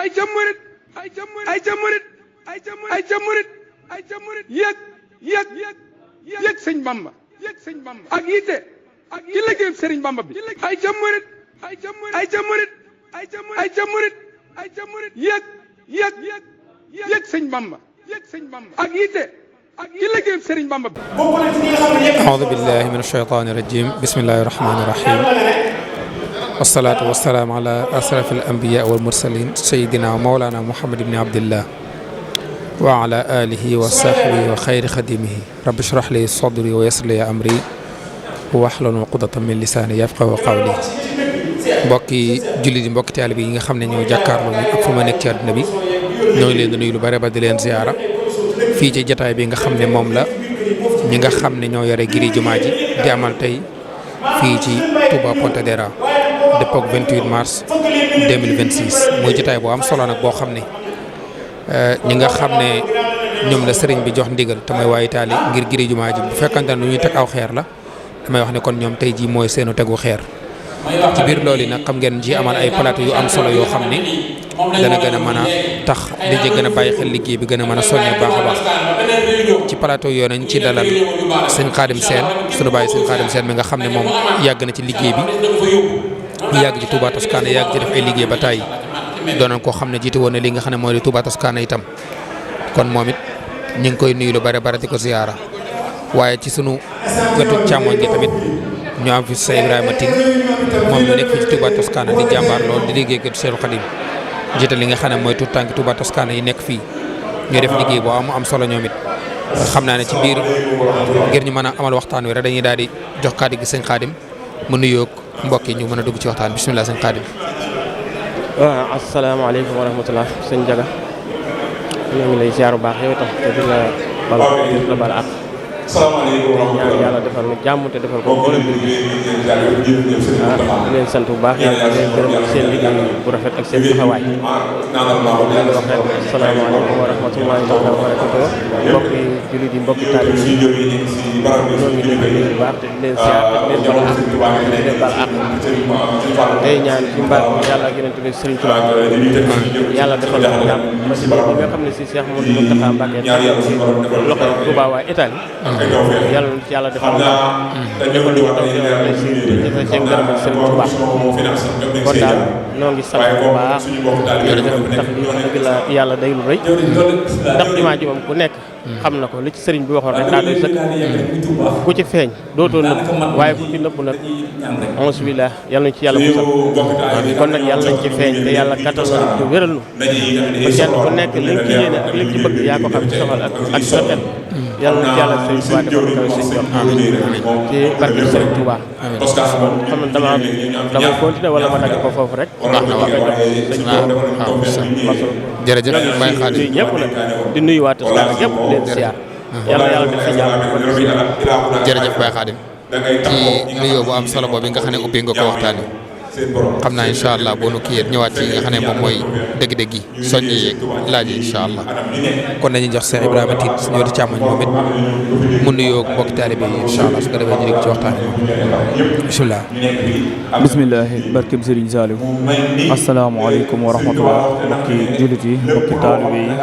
ay ca murit ay ca murit ay ca murit ay ca murit ay ca murit ay ca murit yëg sëñ Bamba ak yitte ak ci liggéey sëriñ Bamba bi ay ca murit ay ca murit ay ca murit ay ca murit ay ca murit ay ca murit yëg sëñ Bamba ak yitte ak ci liggéey sëriñ Bamba bi. A'uudu billahi mina shaytaani rajiim bismillahi rahmaani rahiim wasalaatu wasalaamu ala asraf al anbiya wal mursalin sayidina wa mawlana muhammad ibni abdillah wa ala alihi wa sahbihi wa xayri xadimihi rabbi shrah li sadri wa yassir li amri wahlul uqdatan min lisaani yafqahu qawli. mbokki jullit yi mbokki taalibe yi nga xam ne ñoo jàkkaarloo ni ak fu ma nekk ci àdduna bi ñoo ngi leen di nuyu lu bare ba di leen ziyaara fii ci jataay bi nga xam ne moom la ñi nga xam ne ñoo yore giri jumaa ji di amal tey fii ci Touba Pontedera dëppoo ak 28 mars 2026 muy jotaay boo am solo nag boo xam ne ñi nga xam ne ñoom la sëriñ bi jox ndigal te mooy waa Italie ngir giri jumaa ji bu fekkante ne lu ñuy teg aw xeer la damay wax ne kon ñoom tey jii mooy seenu tegu xeer ci biir loolu nag xam ngeen ci amal ay plateau yu am solo yoo xam ne dana gën a mën a tax di gën a bàyyi xel liggéey bi gën a mën a soññee baax a baax ci plateau yoo nañ ci dalal sëñ Xaadim Seen sunu bàyyi sëñ Xaadim Seen mi nga xam ne moom yàgg na ci liggéey bi yàgg ci Touba Toscana yàgg ci def ay liggéey ba tàyyi doonoon koo xam ne jiite woon na li nga xam ne mooy di Touba Toscana itam kon moom it ñu ngi koy nuyu lu bare bare di ko ziyaara waaye ci sunu wetu càmmoñ gi tamit ñu am fi Sey Ibrahima Tine moom ñu nekk fi ci Touba Toscana di jàmbaar lool di liggéey gëtu Seexul Xadim jiite li nga xam ne mooy tout tànki Touba Toscana yi nekk fii ñu def liggéey boo am solo ñoom it xam naa ne ci biir ngir ñu mën a amal waxtaan wi rek dañuy daal di jox kàddu gi sëñ Xaadim mu nuyoog mbokk yi ñu mën a dugg ci waxtaan bisimilah sëñ Xaadim. waaw asalaamaaleykum wa rahmatulah sëñ Jaga ñoo ngi lay ziar bu baax yow itam te di la bal ak ñaan yàlla defal nu jàmm te defal ko mboolem mbir mi di leen sant bu baax yàlla di leen gërëm ak seen liggéey bu rafet ak seen taxawaay di leen wax rek asalaamaaleykum wa rahmatullahi taala wa barakatuh mbokki jullit yi mbokki taalib yi ñoo ngi leen di nuyu bu baax te di leen ziar te di leen bal ak di leen bal ak tey ñaan ci mbaax yàlla ak yeneen tamit Sëriñ Tuubaa yàlla defal nu jàmm ba si li nga xam ne si Cheikh Mouhamadou Mountakha Mbacké ci loxo Touba waa Italie yàlla na ci yàlla defal defal ñu taw yow si defal seen gërëm ak Sëriñ Tuubaa kon daal noo ngi sant bu baax ndax li wax dëgg la yàlla day lu rëy ndax jumaa ji moom ku nekk xam na ko li ci sëriñ bi waxoon rek daa doy sëkk ku ci feeñ dootoo nëbb waaye ku ci nëbb nag auzu billah yàlla nañ ci yàlla musal kon nag yàlla nañ ci feeñ te yàlla kattan na ko wéral nu ba kenn ku nekk li nga ci yéene ak li nga ci bëgg yaa ko xam ci soxal ak sa xel yàlla na ci yàlla Sëriñ Tuubaa defal ko kaw sëñ jot ci barke Sëriñ Tuubaa xam na damay continuer wala ma dagg ko foofu rek baax na waaw jërëjëf Baye Xaadim ñëpp nag di nuyu waa Toscana ñëpp di leen siyaar yàlla yàlla def fi jàmm jërëjëf Baye Xaadim ci nuyoo bu am solo boobu nga xam ne ubbi nga ko waxtaani xam naa incha allah boo nu kii ñëwaat ci nga xam ne moom mooy dëgg-dëgg yi soññe yeeg laaj yi incha allah kon dañuy jox Cheikh Ibrahima Tine suñu wetu càmmoñ moom it mu nuyoo mbokki taalibe yi incha allah su ko defee ñu dégg ci waxtaan bi bisimilah. bisimilah barkeb Serigne Saliou asalaamaaleykum wa rahmatulah mbokki jullit yi mbokki taalibe yi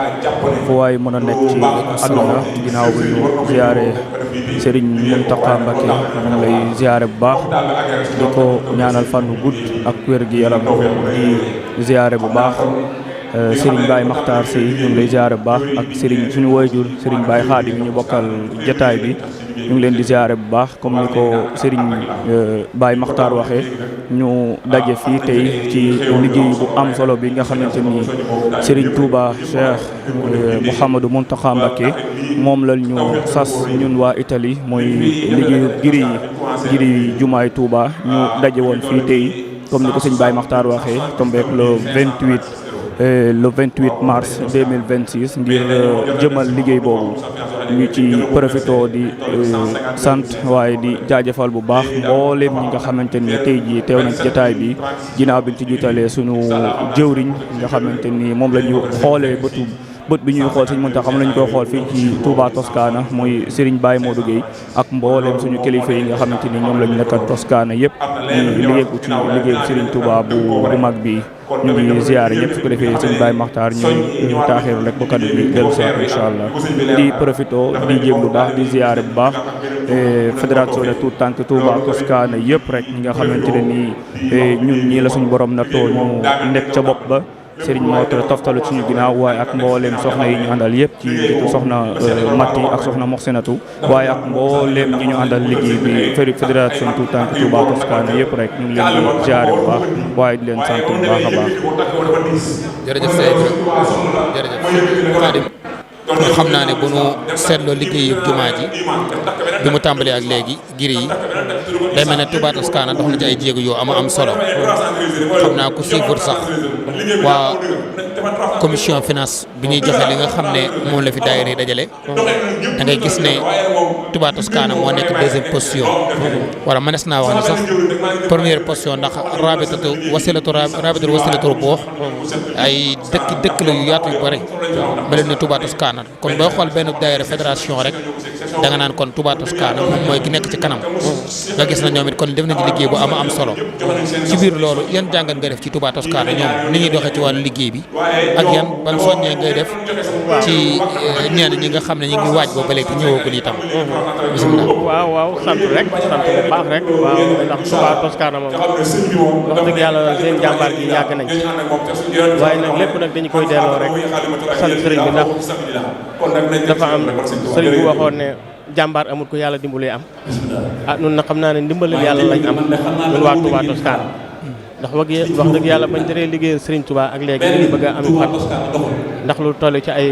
fu waay mën a nekk ci àdduna ginnaaw bu ñu ziare Serigne Mountakha Mbacké ñu ngi lay ziare bu baax di ko ñaanal fan bu gudd ak wér gi yaram di ziare bu baax Serigne Baye Makhtar Sey ñu ngi lay ziare bu baax ak Serigne suñu waajur Serigne Baye Khadim ñu bokkal jataay bi ñu ngi leen di ziare bu baax comme ni ko Serigne Baye Makhtar waxee ñu daje fii tey ci liggéey bu am solo bi nga xamante ni Serigne Touba Cheikh Mouhamadou Mountakha Mbacké moom la ñu sas ñun waa Italie mooy liggéeyu giri jumaay Touba ñu daje woon fii tey comme ni ko sëñ Baye Makhtar waxee tombeek le 28 mars 2026 ngir jëmal liggéey boobu ñu ci profito di sant waaye di jaajëfal bu baax mboolem ñi nga xamante ni tey jii teew nañ jotaay bi ginnaaw bi ñu ci jiitalee sunu jëwriñ nga xamante ni moom la ñu xoolee bët bi ñuy xool Sëriñ Mountakha xam nañu koy xool fii ci Touba Toscana muy Serigne Baye Modou Gueye ak mboolem suñu kilifa yi nga xamante ni ñoom la ñu nekkal Toscana yëpp di liggéey ci liggéey Serigne Touba bu mag bi ñu ngi ziare ñëpp su ko defee sëñ Baye Makhtar ñu taaxeeru rek ba kaddu bi dellu si incha allah di profito di jéglu baax di ziare bu baax fédération de tout tànk Touba Toscana yëpp rek ñi nga xamante ne nii ñun ñii la suñu borom nattoo ñu nekk ca bopp ba Serigne moo toftalu suñu ginnaaw waaye ak mbooleem soxna yi ñu àndal yëpp ci jiitu soxna Matti ak soxna Moxsenatu waaye ak mbooleem ñi ñu àndal liggéey bi fédération tout tànk Touba Toscana yëpp rek ñu ngi leen di ziare bu baax waaye di leen sant bu baax a baax. jërëjëf Seydou jërëjëf Khadim xam naa ne bu nu seetloo liggéeyu jumaa ji bi mu tàmbalee ak léegi giri yi day mel ne Touba Toscana dox na ci ay jéego yoo am solo xam naa ku suivre sax waa commission finance bi ñuy joxe li nga xam ne moom la fi daayira yi dajale da ngay gis ne Touba Toscana moo nekk deuxième position wala mënees naa wax ne sax première position ndax rabitatul wasilatu boox ay dëkk la yu yaatu yu bëri mel ni Touba Toscana kon boo xool benn daayira fédération rek da nga naan kon Touba Toscana moom mooy ki nekk ci kanam nga gis na ñoom it kon def nañu liggéey bu am solo ci biir loolu yan jàngat nga def ci Touba Toscana ñoom ni ñuy doxee ci wàllu liggéey bi ak yan ban soññee ngay def ci ñenn ñi nga xam ne ñu ngi waaj ba léegi ñëwagul itam. bisimilah. waaw sant bu baax rek waaw ndax Touba Toscana moom wax dëgg yàlla seen jàmbaar gi yàgg nañ waaye nag lépp nag dañu koy delloo rek sant sëriñ bi ndax dafa am sëriñ bu waxoon ne jàmbaar amul ko yàlla dimbalee am nun na xam naa ne ndimbalal yàlla lañ am ñun waa Touba Toscana ndax wax dëgg yàlla bañ daree liggéeyal sëriñ Touba ak léegi ñu ngi bëgg a am fan ndax lu toll ci ay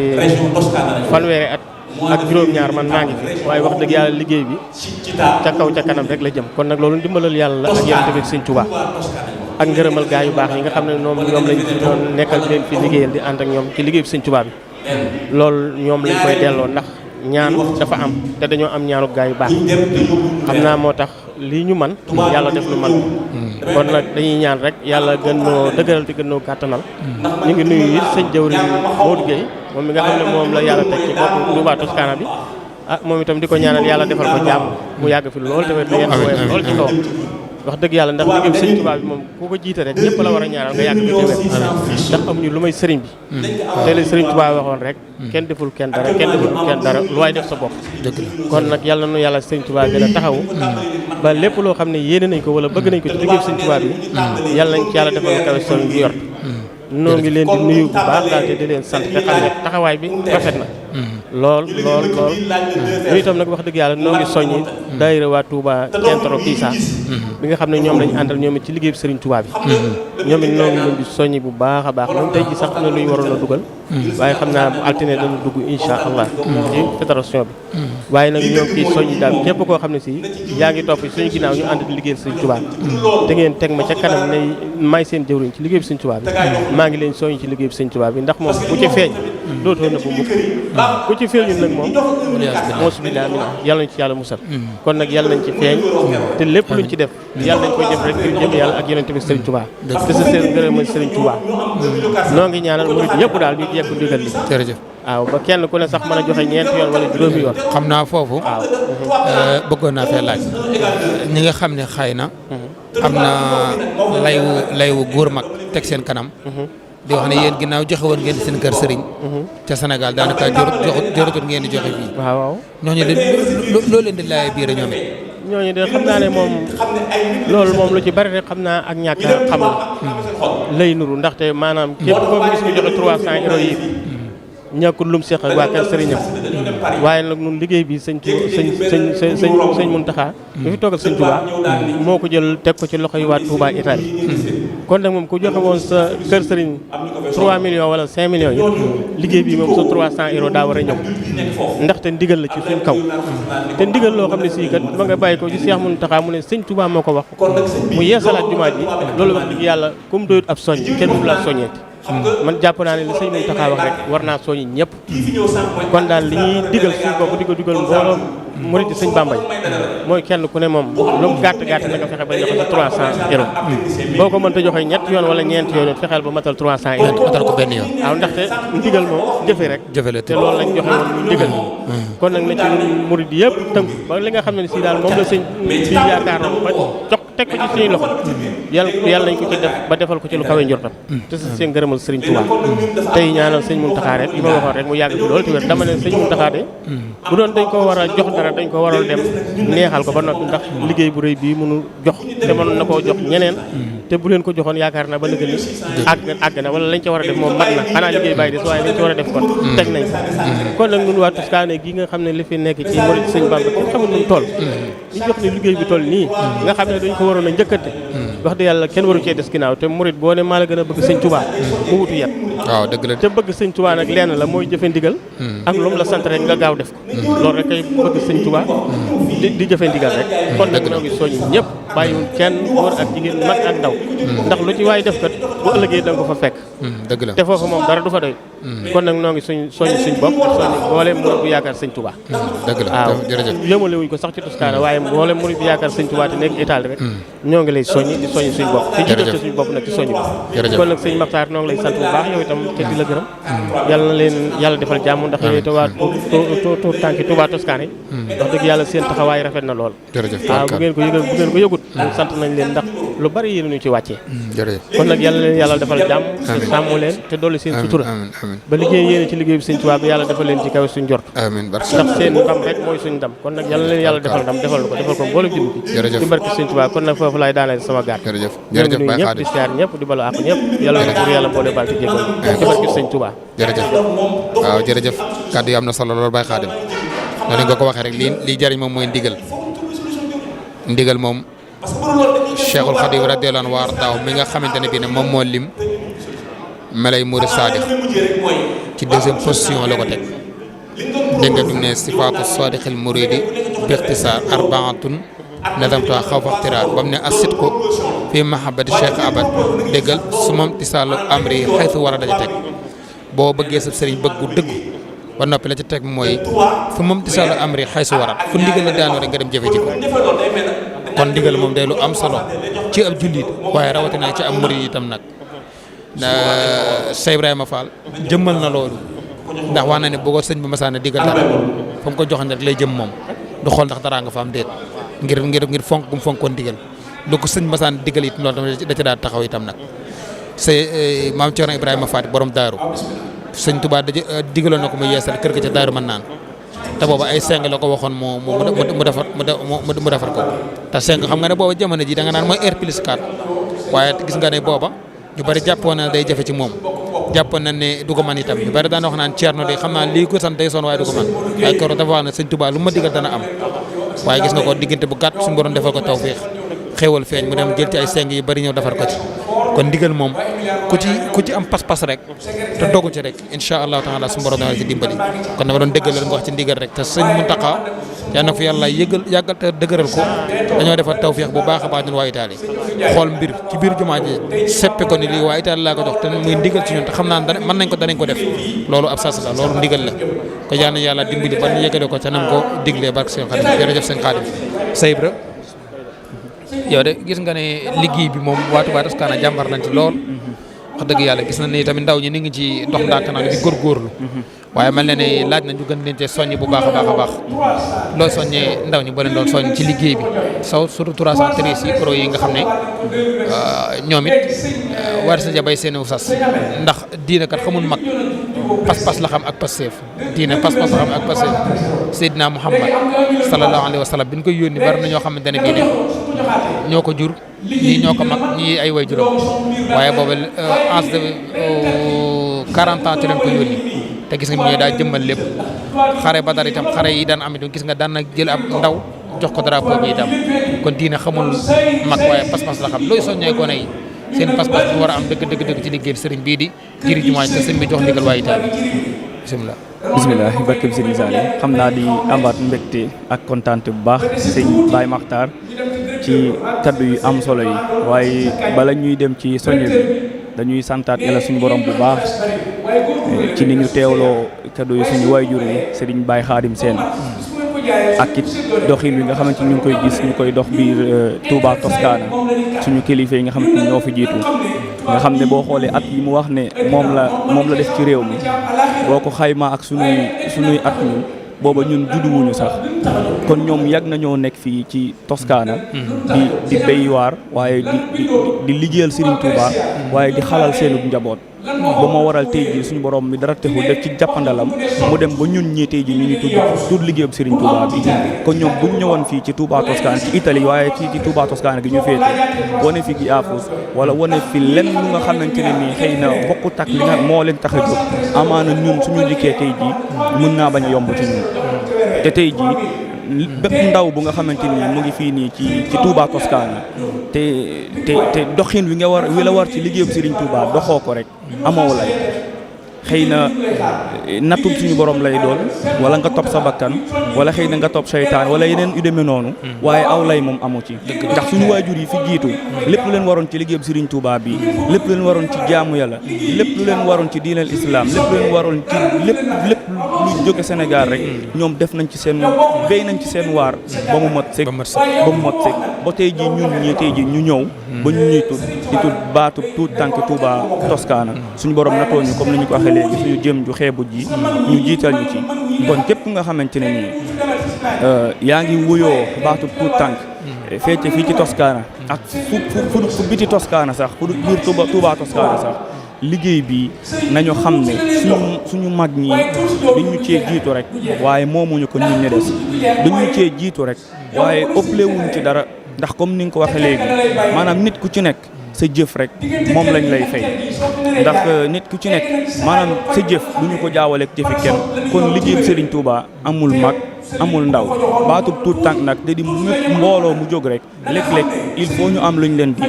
fanweeri at ak juróom-ñaar man maa ngi fi waaye wax dëgg yàlla liggéey bi ca kaw ca kanam rek la jëm kon nag loolu ndimbalal yàlla la ak yéen tamit sëriñ Touba ak ngërëmal gaa yu baax yi nga xam ne ñoom lañ fi doon nekkal di leen fi liggéeyal di ànd ak ñoom ci liggéey bi sëriñ Touba bi loolu ñoom lañ koy delloo ndax ñaan dafa am te dañoo am ñaanu gaa yu baax xam naa moo tax lii ñu man yàlla def lu man kon nag dañuy ñaan rek yàlla gën noo dëgëral te gën noo kàttanal ñu ngi nuyu it sëñ jawriñ Modou Gueye moom mi nga xam ne moom la yàlla teg ci bopp Touba Toscana bi moom itam di ko ñaanal yàlla defal ko jàmm mu yàgg fi lool tamit da ngeen woyof lool ci kawam wax dëgg yàlla ndax liggéey sëñ Touba bi moom ku ko jiite rek ñëpp la war a ñaanal nga yàgg fi téwér ndax amuñu lu may sëriñ bi te la sëriñ Touba waxoon rek kenn deful kenn dara lu waay def sa bopp kon nag yàlla nu yàlla sëriñ Touba gën a taxawu ba lépp loo xam ne yéene nañ ko wala bëgg nañ ko ci liggéey sëriñ Touba bi yàlla nañ ci yàlla defal kawe son bi yor noo ngi leen di nuyu bu baax daal te di leen sant te xam ne taxawaay bi rafet na lool ñu itam nag wax dëgg yàlla noo ngi soññi daayira waa Touba Centro Pisa bi nga xam ne ñoom lañu àndal ñoom it ci liggéey bi Serigne Touba bi ñoom it noo ngi leen di soññi bu baax a baax ñun tey ji sax am na lu ñu waroon a dugal waaye xam naa bu altine dañu dugg insha allah ci fédération bi waaye nag ñoo ngi ciy soññi daal képp koo xam ne si yaa ngi topp suñu ginnaaw ñu ànd di liggéey Serigne Touba te ngeen teg ma ca kanam ne may seen jëwriñ ci liggéey bi Serigne Touba bi maa ngi leen soññi ci liggéey bi Serigne Touba bi ndax moom ku ci feeñ dootoo na bu mukk ku ci feeñul nag moom mosubilaa mi yàlla nañ ci yàlla musal kon nag yàlla nañ ci feeñ te lépp luñ ci def yàlla nañ koy def rek ngir jëm yàlla ak yonent bi Serigne Touba te sa seen ngërëmal Serigne Touba noo ngi ñaanal murid yëpp daal ñu yegg ndigal li jërëjëf waaw ba kenn ku ne sax mën a joxe ñeenti yoon wala juróomi yoon xam naa foofu bëggoon naa fee laaj ñi nga xam ne xëy na am na laywu góor mag teg seen kanam di wax ne yéen ginnaaw joxe woon ngeen seen kër sëriñ ca Sénégal daanaka joratul ngeen di joxe fii waaw ñooñu de loo leen di laay biir ñoom it ñooñu de xam naa ne moom loolu moom lu ci bari rek xam naa ak ñàkk xam la lay nuru ndaxte maanaam képp koo gis ñu joxe 300 euros yi ñàkkul lum seq ak waa kër sëriñam waaye nag ñun liggéey bi sëñ Mountakha bi fi toogal sëñ Touba moo ko jël teg ko ci loxo yi waa Touba Italie kon nag moom ku joxe woon sa kër sëriñ 3 millions wala 5 millions yi liggéey bi moom sa 300 euros daa war a ñëw ndaxte ndigal la ci suñ kaw te ndigal loo xam ne sii kat ma nga bàyyi ko ci Cheikh Mountakha mu ne sëñ Touba moo ko wax mu yeesalaat jumaa ji loolu wax dëgg yàlla comme doyut ab soññ kenn du la soññeeti man jàpp naa ne li sëñ Mountakha wax rek war naa soññi ñëpp kon daal li ñuy digal suñu bopp di ko digal mbooloo murid sëñ Bamba mooy kenn ku ne moom lu mu gàtt na nga fexe ba joxe sa 300 euros boo ko mënta joxe ñett yoon wala ñeent yoon fexeel ba matal 300 euros matal ko benn yoon waaw ndaxte ndigal moom jëfe rek te loolu lañ joxe moom ñu ndigal kon nag na ci murid yëpp tënk ba li nga xam ne si daal moom la sëñ bi yaakaar na ba jox teg ko ci suñuy loxo yàlla nañ ko ci def ba defal ko ci lu kawe njortam te seen ngërëmal sëriñ Touba tey ñaanal sëñ Mountakha rek li ma waxoon rek mu yàgg fi loolu te wér dama ne sëñ Mountakha de bu doon dañ ko war a jox dara dañ ko waroon dem neexal ko ba noppi ndax liggéey bu rëy bii mënu jox te mënoon na koo jox ñeneen te bu leen ko joxoon yaakaar na ba nëgg ni àgg na wala lañ ca war a def moom mat na xanaa liggéey bàyyi des waaye lañ ca war a def kon teg nañ kon nag ñun waa Toscane gi nga xam ne li fi nekk ci murid sëñ Bamba kenn xamul nu mu toll ñu jox ne liggéey bi toll nii nga xam ne dañ ko waroon a njëkkante wax dëgg yàlla kenn waru cee des ginnaaw te murid boo ne maa la gën a bëgg sëñ Touba mu wutu yat waaw dëgg la te bëgg sëñ Touba nag lenn la mooy jëfe ndigal ak lu mu la sant rek nga gaaw def ko loolu rek kay bëgg sëñ Touba di jëfe ndigal rek kon nag ñoo ngi soññ ñëpp bàyyiwul kenn góor ak jigéen mag ak ndaw ndax lu ci waay def kat bu ëllëgee da nga ko fa fekk dëgg la te foofu moom dara du fa doy kon nag noo ngi soññ suñ bopp soññ mboolem murid bu yaakaar sëñ Touba dëgg la waaw jërëjëf yëmale wuñ ko sax ci Toscane waaye mboolem murid bu yaakaar sëñ Touba te nekk Italie rek ñoo ngi lay soññ di soññ suñ bopp te jiital ci suñ bopp nag ci soññ bi kon nag sëñ Makhtar noo ngi lay sant bu baax yow itam te di la gërëm yàlla na leen yàlla defal jàmm ndax yow itam waa tuur tànki Touba Toscane yi wax dëgg yàlla seen taxawaay rafet na lool waaw bu ngeen ko yëgal bu ngeen ko yëgut sant nañ leen ndax lu bari yéen ñu ci wàccee kon nag yàlla leen yàlla defal jàmm te sàmm leen te dolli seen sutura ba liggéey yéene ci liggéey bi sëñ Touba bi yàlla defal leen ci kaw suñ jort ndax seen ndam rek mooy suñ ndam kon nag yàlla leen yàlla defal ndam defal ko mboolem jëm bi ci barke sëñ Touba kon nag foofu laay daaneel sama gaat ñoo ngi nuyu ñëpp di siyaar ñëpp di balu àq ñëpp yàlla na pour yàlla boole baal ci jéggal ci barke sëñ Touba jërëjëf waaw jërëjëf kàddu yi am na solo loolu Baye Khadim noonu nga ko waxee rek lii jariñ moom mooy ndigal moom Cheikhul Khadim radiyallahu anhu waar daaw mi nga xamante ne bii ne moom moo lim melay murid sadiq ci deuxième position la ko teg dégg nga bi mu ne sifaatu sadiqil muridi bi ixtisaar arbaatun nadamtuha xawfa ixtiraar ba mu ne as-sidqu fi mahabbati cheikh abad déggal su moom tisaalu amri xaytu war a daja teg boo bëggee sa sëriñ bëggu dëggu ba noppi la ca teg mooy fu moom tisaalu amri xaytu waral fu ndigal la daanoo rek nga dem jëfe ji ko kon ndigal moom day lu am solo ci ab jullit waaye rawatina ci ab murid itam nag Cheikh Ibrahima Fall jëmmal na loolu ndax wax na ne boo ko sëñ bi masaana digal dara fa mu ko joxoon rek lay jëm moom du xool ndax daraa nga fa am déet ngir fonk bu mu fonkoon digal lu ko sëñ masaana digal it loolu tamit da ci daal taxaw itam nag maam Thierno Ibrahima Fall borom daaru sëñ Touba digaloon na ko mu yeesal kër ga ca daaru mën naan te booba ay seng la ko waxoon mu defar ko te seng xam nga ne booba jamono ji da nga naan mooy R+4 waaye gis nga ne booba ñu bari jàppoon na day jafe ci moom jàppoon na ne du ko man itam ñu bari daan wax naan Thierno de xam naa lii ko sant day sonn waaye du ko man waaye keroog dafa wax ne sëñ Touba lu ma digal dana am waaye gis nga ko diggante bu gàtt suñu borom defal ko tawfeex xéewal feeñ mu dem jël ci ay seng yu bari ñëw defar ko ci kon ndigal moom ku ci am pas-pas rek te dogu ci rek incha allahu taala suñu borom dana ci dimbali kon dama doon déggal nga wax ci ndigal rek te sëñ Mountakha yal na fa yàlla yàggal te dëgëral ko dañoo defar tawfeex bu baax a baax ñun waa Italie xool mbir ci biir jumaa ji seppe ko ni lii waa Italie laa ko jox te muy ndigal ci ñun te xam naa mën nañ ko danañ ko def loolu ab sas la loolu ndigal la ko yal na yàlla dimbali ba ñu yeggale ko ca nam ko diglee barke sëñ Khadim jërëjëf sëñ Khadim Seybra yow de gis nga ne liggéey bi moom waa Touba Toscane jàmbar nañ ci lool wax dëgg yàlla gis nañ ne tamit ndaw ñi ni ngi ci dox ndànk nag di góorgóorlu waaye mel na ne laaj nañ ñu gën leen cee soññ bu baax a baax loo soññee ndaw ñi ba leen doon soññ ci liggéey bi surtout 313 yi pro yi nga xam ne ñoom it war sa jabay seen sas ndax diina kat xamul mag pas-pas la xam ak passeef diina pas-pas la xam ak passeef Seydina Muhammad sallallahu alayhi wa sallam bi ñu koy yónni bari na ñoo xamante ne bii ne ñoo ko jur ñii ñoo ko mag ñii ay way juróom waaye booba âge de 40 ans ci leen ko yónni te gis nga ñooy daa jëmmal lépp xare Badar itam xare yi daan am itam gis nga daan na jël ab ndaw jox ko drapeau bi itam kon diina xamul mag waaye pas-pas la xam looy soññee gone yi seen pas-pas bu war a am dëgg ci liggéey sëriñ bii di jëri jumaa te sëriñ bi jox ndigal waaye itam bisimilah barke bi sëriñ Saliou xam naa di amaat mbégte ak kontaante bu baax sëñ Baye Makhtar ci kaddu yu am solo yi waaye bala ñuy dem ci soññe bi dañuy santaat yàlla suñu borom bu baax ci ni ñu teewloo kaddu yu suñu waajur yi sëriñ Baye Khadim Sène ak it doxin wi nga xamante ni ñu ngi koy gis ñu koy dox biir Touba Toscane suñu kilifa yi nga xamante ni ñoo fi jiitu nga xam ne boo xoolee at yi mu wax ne moom la def ci réew mi boo ko xaymaa ak suñuy at ñun booba ñun judduwuñu sax kon ñoom yàgg nañoo nekk fii ci Toscana di béy waar waaye di liggéeyal Serigne Touba waaye di xalal seenu njaboot ba ma waral tey jii suñu borom mi dara texul def ci jàppandalam mu dem ba ñun ñii tey jii ñu ngi tudd liggéeyam Serigne Touba bi kon ñoom buñ ñëwoon fii ci Touba Toscana ci Italie waaye ci Touba Toscana gi ñu féete wane fi gi Afus wala wane fi lenn lu nga xamante ne nii xëy na bokkut ak li nga moo leen tax a jóg amaana ñun suñu dikkee tey jii mën naa bañ a yomb ci ñun te tey jii bépp ndaw bu nga xamante ni mu ngi fii nii ci Touba Toscana te doxin wi la war ci liggéeyam Serigne Touba doxoo ko rek amoo lay xëy na nattum suñu borom lay doon wala nga topp sa bakkan wala xëy na nga topp seytaan wala yeneen yu demee noonu waaye aw lay moom amu ci ndax suñu waajur yi fi jiitu lépp lu leen waroon ci liggéeyam Serigne Touba bi lépp lu leen waroon ci jaamu yàlla lépp lu leen waroon ci diinal islam lépp lu leen waroon ci lépp lu jóge Sénégal rek ñoom def nañ ci seen béy nañ ci seen waar ba mu mot sëg ba tey ji ñun ñii tey ji ñu ñëw ba ñu ñuy di tudd baatu tuut tànk Touba Toscana suñu borom natoo ñu comme ni ñu ko waxee léegi suñu jëm ju xeebu ji ñu jiital ñu ci kon képp nga xamante ne nii yaa ngi wuyoo baatu tuut tànk feete fii ci Toscana ak fu biti Toscana sax fu biir Touba Toscana sax liggéey bi nañu xam ne suñu mag ñi dañu cee jiitu rek waaye moomuñu ko ñun ñi des dañu cee jiitu rek waaye ëppale wuñ ci dara ndax comme ni nga ko waxee léegi maanaam nit ku ci nekk sa jëf rek moom lañ lay fay ndax nit ku ci nekk maanaam sa jëf du ñu ko jaawaleeg jëfi kenn kon liggéey Serigne Touba amul mag amul ndaw baatub tuut tànk nag te di mbooloo mu jóg rek léeg-léeg il faut ñu am luñ leen di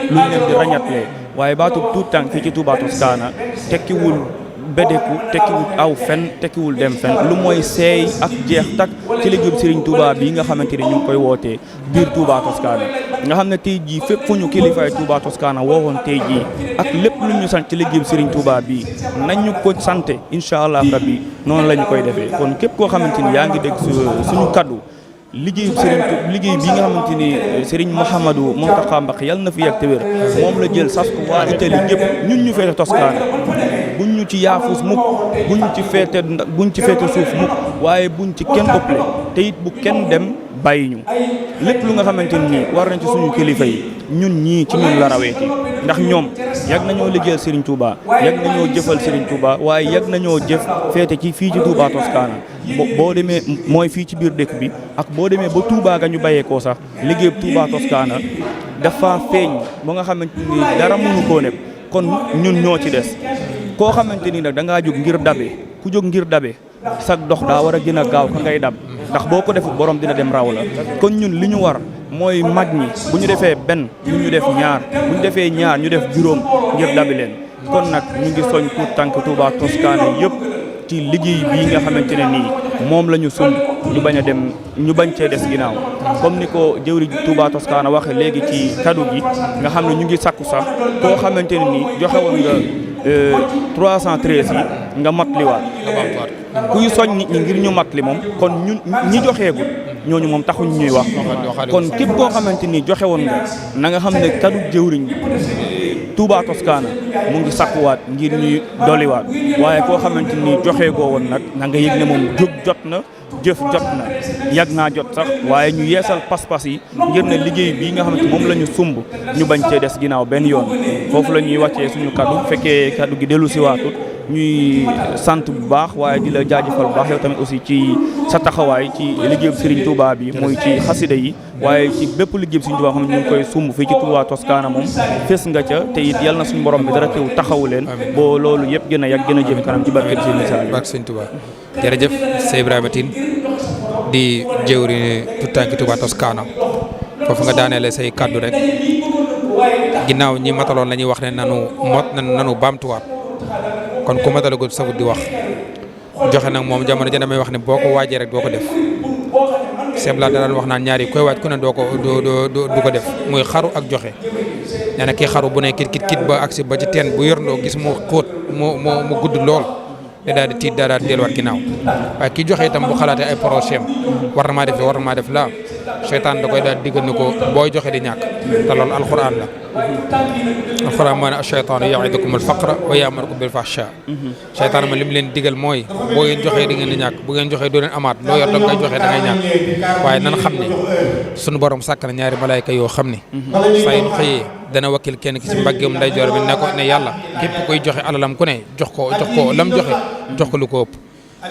rañatlee waaye baatub tuut tànk fii ci Touba Toscana tekkiwul bedeku tekkiwul aw fen tekkiwul dem fen lu mooy seey ak jeex tak ci liggéeyub Serigne Touba bi nga xamante ne ñu ngi koy wootee biir Touba Toscana nga xam ne tey jii fépp fu ñu kilifaay Touba Toscana woowoon tey jii ak lépp lu ñu sant ci liggéeyub Serigne Touba bi nañu ko sante incha allah rabbi noonu la ñu koy defee kon képp koo xamante ni yaa ngi dégg suñu kaddu liggéey bi nga xamante ni Serigne Mouhamadou Mountakha Mbacké yàlla na fi yegg te wér moom la jël sas ko waa Italie yëpp ñun ñu feete Toscana buñ ñu ci yaafus mukk buñ ci feete suuf mukk waaye buñ ci kenn ëppale te it bu kenn dem bàyyi ñu lépp lu nga xamante ni war nañ ci suñu kilifa yi ñun ñii ci ñun la rawee ci ndax ñoom yàgg nañoo liggéeyal Serigne Touba yàgg nañoo jëfal Serigne Touba waaye yàgg nañoo jëf feete ci fii ci Touba Toscana boo demee mooy fii ci biir dëkk bi ak boo demee ba Touba ga ñu bàyyeekoo sax liggéey Touba Toscana dafa feeñ ba nga xamante ni dara mënu koo nekk kon ñun ñoo ci des koo xamante ni nag da ngaa jóg ngir dabe ku jóg ngir dabe sag dox daa war a gën a gaaw ka ngay dab ndax boo ko defut borom dina dem raw la kon ñun li ñu war mooy mag ñi bu ñu defee benn ñu def ñaar bu ñu defee ñaar ñu def juróom ngir dabi leen kon nag ñu ngi soñ tuut tànk Touba Toscana yëpp ci liggéey bii nga xamante ne nii moom la ñu sumb ñu bañ cee des ginnaaw comme ni ko jëwri Touba Toscana waxe léegi ci kaddu gi nga xam ne ñu ngi sakku sax koo xamante ne nii joxe woon nga 313 yi nga matliwaat kuy soñ nit ñi ngir ñu matli moom kon ñun ñi joxeegul ñooñu moom taxuñ ñuy wax kon képp koo xamante ni joxe woon nga na nga xam ne kaddu jëwriñ Touba Toscana mu ngi sakkuwaat ngir ñuy doliwaat waaye koo xamante ni joxeegoo woon nag na nga yëg ne moom jóg jot na jëf jot na yàgg naa jot sax waaye ñu yeesal pas-pas yi ngir ne liggéey bii nga xamante moom la ñu sumb ñu bañ cee des ginnaaw benn yoon foofu la ñuy wàccee suñu kaddu fekkee kaddu gi dellu si waatut ñuy sant bu baax waaye di la jaajëfal bu baax yow tamit aussi ci sa taxawaay ci liggéeyub Serigne Touba bi muy ci xasida yi waaye ci bépp liggéeyub Serigne Touba xam ne ñu ngi koy sumb fii ci Touba Toscana moom fes nga ca te it yal na suñu borom bi dara teew taxawu leen boo loolu yëpp gën a yàgg gën a jëm kanam ci barke Serigne Touba jërëjëf Sey Ibrahima Tine di jëwri tout tànki Touba Toscana foofu nga daaneele say kaddu rek ginnaaw ñi mataloon la ñuy wax ne nanu baamtuwaat kon ku matalagul safut di wax joxe nag moom jamono ja damay wax ne boo ko waajee rek doo ko def sebla daan wax naan ñaari koy waaj ku ne du ko def muy xaru ak joxe nee na kii xaru bu ne kit ba agsi ba ci teen bu yorndoo gis mu xóot mu gudd lool da daal di tiit daal di delluwaat ginnaaw waaye kii joxe itam bu xalaatee ay projet war na maa def laa seytaan da koy daal diggal ni ko booy joxe di ñàkk te loolu alxuraan la alxuraan moo ne ash-shaytaanu ya'idukum al-faqra wa ya'murukum bil-fahshaa seytaan ma li mu leen digal mooy boo ngeen joxee di ngeen di ñàkk bu ngeen joxee doo leen amaat loo yor da nga koy joxee da ngay ñàkk waaye nan xam ne sunu borom sàkk na ñaari malaayka yoo xam ne saa yu xëyee dana wakkil kenn ki ci mbaggeem ndeyjoor bi ne ko ne yàlla képp koy joxe alalam ku ne jox ko lam joxe jox ko lu ko ëpp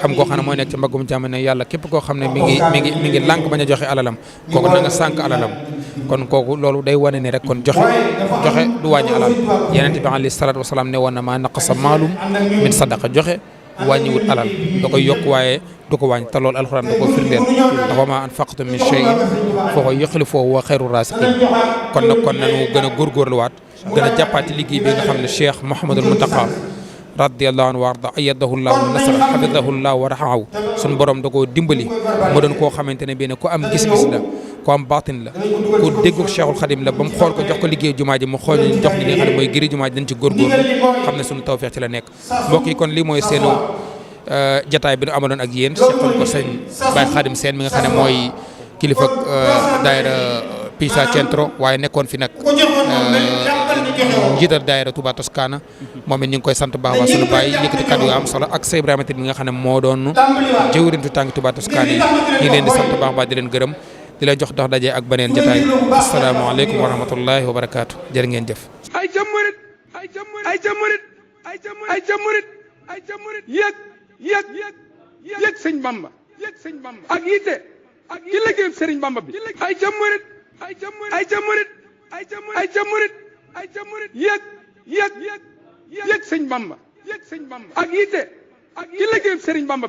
am koo xam ne mooy nekk ci mbaggum jàmm ne yàlla képp koo xam ne mi ngi lànk bañ a joxe alalam kooku na nga sànk alalam kon kooku loolu day wane ne rek kon joxe du wàññi alal yeneen bi alayhi salaatu wasalaam ne woon na maa naqasa maalum min sadaqa joxe wàññiwut alal da koy yokk waaye du ko wàññi te loolu alxuraan da ko firndeel ndax wa maa anfaqtum min shay'in fa huwa yukhlifuhu wa huwa khayru raasiqiin kon nañu gën a góorgóorluwaat gën a jàppaat ci liggéey bi nga xam ne Cheikh Mouhamadul Mountakha radiyallahu anhu wa arda ayyadahu llahu wa nasara hafidahu llahu wa rahahu suñu borom da koo dimbali mu doon koo xamante ne bii ne ku am gis-gis la ku am baatin la ku déggu Cheikhul Khadim la ba mu xool ko jox ko liggéey jumaa ji mu xool ñu jox li nga xam ne mooy giri jumaa ji dañ ci góorgóorlu xam ne suñu tawfeex ci la nekk mbokk yi kon lii mooy seenu jataay bi nu amaloon ak yéen seqal ko sëñ Baye Khadim Sène mi nga xam ne mooy kilifa daayira Pisa Centro waaye nekkoon fi nag njiital daayira Touba Toscana moom it ñu ngi koy sant baax waa sunu baay yëkkati kàddu yu am solo ak sa Ibrahima Tine mi nga xam ne moo doon jëwrintu tànk Touba Toscana yi ñu ngi leen di sant baax baax di leen gërëm di leen jox dox daje ak beneen jotaay asalaamaaleykum wa rahmatullahi wa barakaatu jërë ngeen jëf ay jamurit ay jamurit ay jamurit ay jamurit ay jamurit yëg sëñ Bamba ak yitte ci liggéeyam Sëriñ Bamba bi ay jamurit ay jamurit ay jamurit yëg sëñ Bamba ak yitte ci liggéeyam Sëriñ Bamba bi